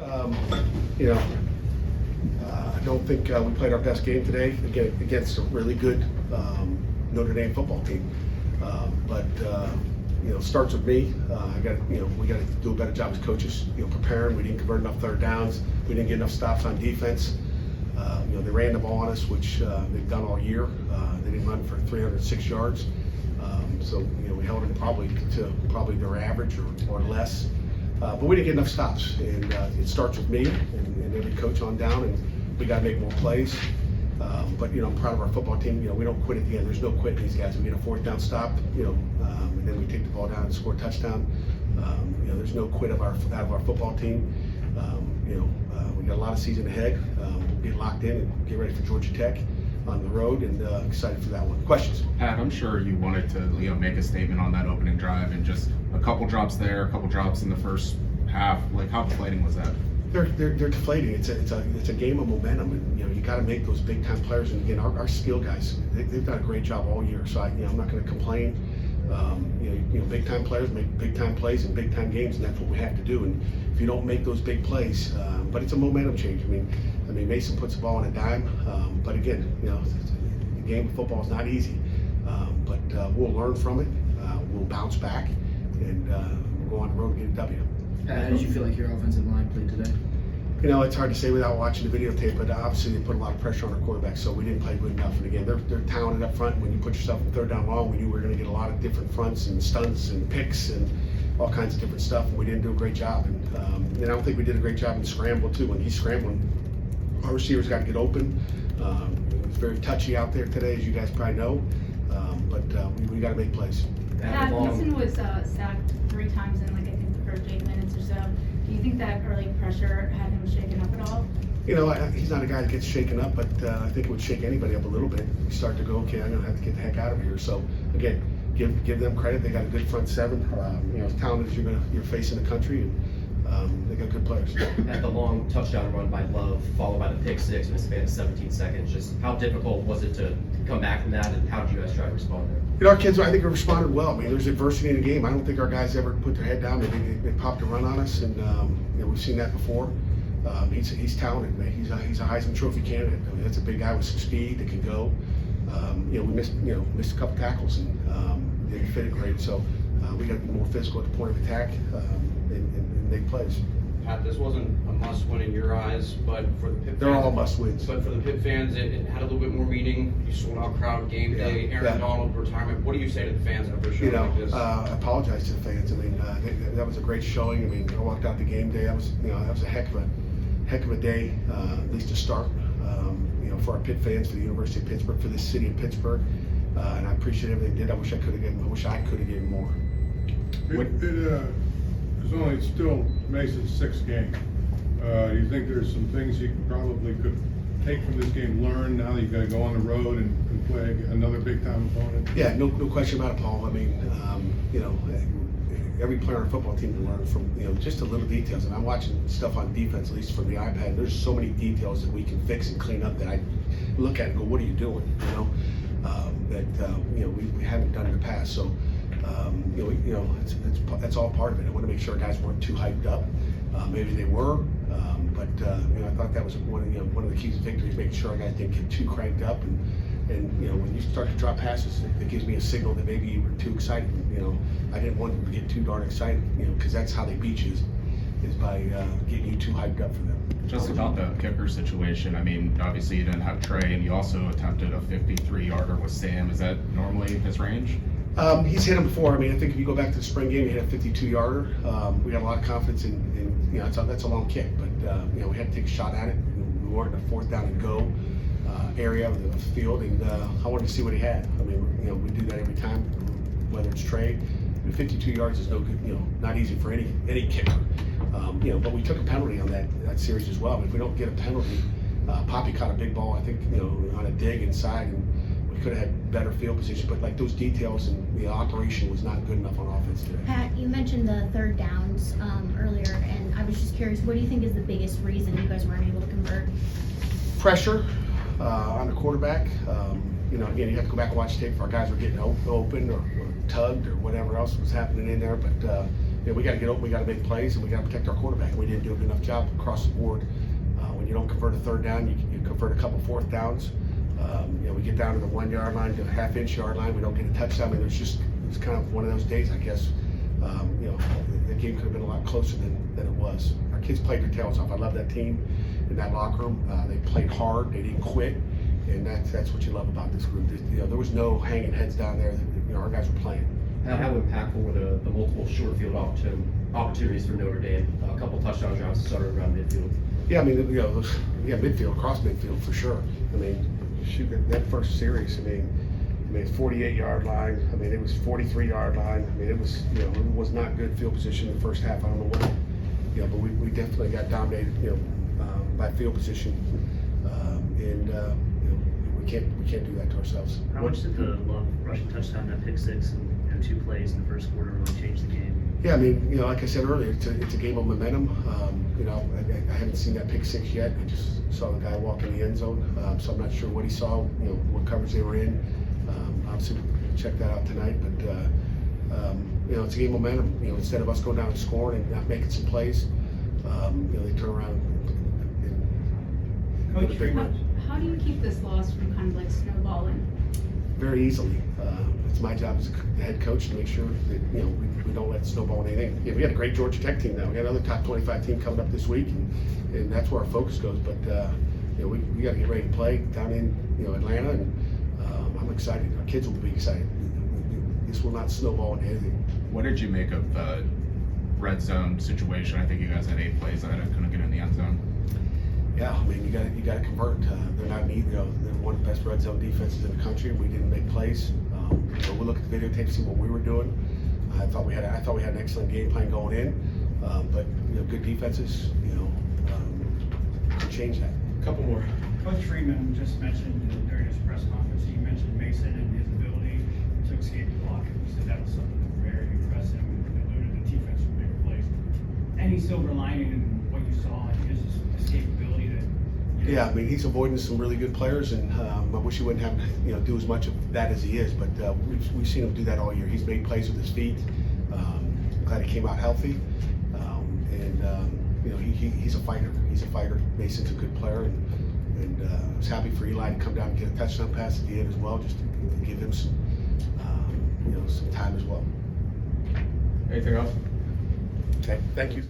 Um, you know, I don't think we played our best game today against a really good Notre Dame football team. But starts with me. We got to do a better job as coaches. Preparing. We didn't convert enough third downs. We didn't get enough stops on defense. They ran the ball on us, which they've done all year. They didn't run for 306 yards. So we held them probably their average or less. But we didn't get enough stops, and it starts with me and every coach on down, and we got to make more plays. But I'm proud of our football team. We don't quit at the end. There's no quit in these guys. We get a fourth down stop, and then we take the ball down and score a touchdown. There's no quit out of our football team. We got a lot of season ahead. We'll get locked in and get ready for Georgia Tech on the road, and excited for that one. Questions? Pat, I'm sure you wanted to make a statement on that opening drive, and just a couple drops there, a couple drops in the first half. How deflating was that? They're deflating. It's a game of momentum, and you got to make those big time players. And again, our skill guys, they've done a great job all year. So I'm not going to complain. Big time players make big time plays in big time games, and that's what we have to do. And if you don't make those big plays, but it's a momentum change. I mean, Mason puts the ball on a dime, but again, the game of football is not easy. But we'll learn from it. We'll bounce back, and we'll go on the road and get a W. How did you feel like your offensive line played today? It's hard to say without watching the videotape, but obviously they put a lot of pressure on our quarterback, so we didn't play good enough. And again, they're talented up front. When you put yourself in third down long, we knew we were going to get a lot of different fronts and stunts and picks and all kinds of different stuff, and we didn't do a great job. And I don't think we did a great job in scramble too. When he's scrambling, our receivers got to get open. It was very touchy out there today, as you guys probably know, but we got to make plays. Mason was sacked 3 times in I think the first 8 minutes or so. Do you think that early pressure had him shaken up at all? He's not a guy that gets shaken up, but I think it would shake anybody up a little bit. You start to go, okay, I'm gonna have to get the heck out of here. So again, give them credit. They got a good front seven. As talented as you're facing the country, and they got good players. At the long touchdown run by Love, followed by the pick six in a span of 17 seconds, just how difficult was it to come back from that, and how did you guys try to respond there? Our kids, I think, responded well. There's adversity in the game. I don't think our guys ever put their head down. They popped a run on us, and we've seen that before. He's talented, man. He's a Heisman Trophy candidate. That's a big guy with some speed that can go. We missed a couple tackles and didn't fit it great. So we got to be more physical at the point of attack and make plays. Pat, this wasn't a must-win in your eyes, but for the Pitt fans, they're all must-wins. But for the Pitt fans, it had a little bit more meaning. You sold-out crowd, game day, Aaron Donald retirement. What do you say to the fans after a show like this? I apologize to the fans. That was a great showing. I walked out the game day. That was a heck of a day, at least to start. For our Pitt fans, for the University of Pittsburgh, for the city of Pittsburgh, and I appreciate everything they did. I wish I could have given more. It's only still Mason's 6th game. Do you think there's some things you probably could take from this game, learn now that you got to go on the road and play another big time opponent? Yeah, no question about it, Paul. Every player on a football team can learn from just the little details. And I'm watching stuff on defense, at least from the iPad. There's so many details that we can fix and clean up that I look at and go, "What are you doing?" We haven't done in the past. So. That's all part of it. I want to make sure guys weren't too hyped up. Maybe they were, but I thought that was one of the keys to victory, making sure our guys didn't get too cranked up. And when you start to drop passes, it gives me a signal that maybe you were too excited. I didn't want them to get too darn excited, because that's how they beat you is by getting you too hyped up for them. Just about the kicker situation, obviously you didn't have Trey, and you also attempted a 53-yarder with Sam. Is that normally his range? He's hit him before. I think if you go back to the spring game, he hit a 52-yarder. We got a lot of confidence in that's a long kick, but we had to take a shot at it. We weren't in a 4th down and go area of the field, and I wanted to see what he had. We do that every time, whether it's Trey. 52 yards is no good, not easy for any kicker. But we took a penalty on that series as well. If we don't get a penalty, Poppy caught a big ball, I think, on a dig inside, and we could have had better field position. But those details and the operation was not good enough on offense today. Pat, you mentioned the third downs earlier, and I was just curious, what do you think is the biggest reason you guys weren't able to convert? Pressure on the quarterback. Again, you have to go back and watch tape if our guys were getting open or tugged or whatever else was happening in there. But we got to get open, we got to make plays, and we got to protect our quarterback. We didn't do a good enough job across the board. When you don't convert a third down, you convert a couple fourth downs. We get down to the 1 yard line, to the half-inch yard line, we don't get a touchdown. I mean, it's kind of one of those days, I guess. The game could have been a lot closer than it was. Our kids played their tails off. I love that team in that locker room. They played hard. They didn't quit, and that's what you love about this group. There was no hanging heads down there. Our guys were playing. How impactful were the multiple short field opportunities for Notre Dame? A couple touchdown drives started around midfield. Yeah, I mean, midfield, across midfield for sure. I mean, shoot, that first series, I mean, 48-yard line. I mean, it was 43-yard line. I mean, it was, it was not good field position in the first half. I don't know what, but we definitely got dominated, by field position, and we can't do that to ourselves. How much did the long rushing touchdown, that pick six, and 2 plays in the first quarter really change the game? Yeah, I mean, like I said earlier, it's a game of momentum. I haven't seen that pick six yet. I just saw the guy walk in the end zone, so I'm not sure what he saw, what coverage they were in. Obviously, we'll check that out tonight, but it's a game of momentum. Instead of us going down and scoring and not making some plays, they turn around and Coach, How do you keep this loss from kind of like snowballing? very easily. It's my job as the head coach to make sure that we don't let it snowball anything. We got a great Georgia Tech team now. We got another top 25 team coming up this week, and that's where our focus goes. But we got to get ready to play down in Atlanta, and I'm excited. Our kids will be excited. This will not snowball into anything. What did you make of the red zone situation? I think you guys had 8 plays that couldn't get in the end zone. Yeah, I mean, you got to convert. They're not neat. They're one of the best red zone defenses in the country. We didn't make plays. We'll look at the videotape to see what we were doing. I thought we had an excellent game plan going in, but good defenses, can change that. Couple more. Coach Freeman just mentioned during his press conference, he mentioned Mason and his ability to escape the block. He said that was something that very impressed him and alluded to defense from bigger plays. Any silver lining in what you saw in his escapability that? Yeah, I mean, he's avoiding some really good players, and I wish he wouldn't have do as much of that as he is, but we've seen him do that all year. He's made plays with his feet. Glad he came out healthy, and he's a fighter. He's a fighter. Mason's a good player, and I was happy for Eli to come down and get a touchdown pass at the end as well, just to give him some some time as well. Anything else? Okay, thank you.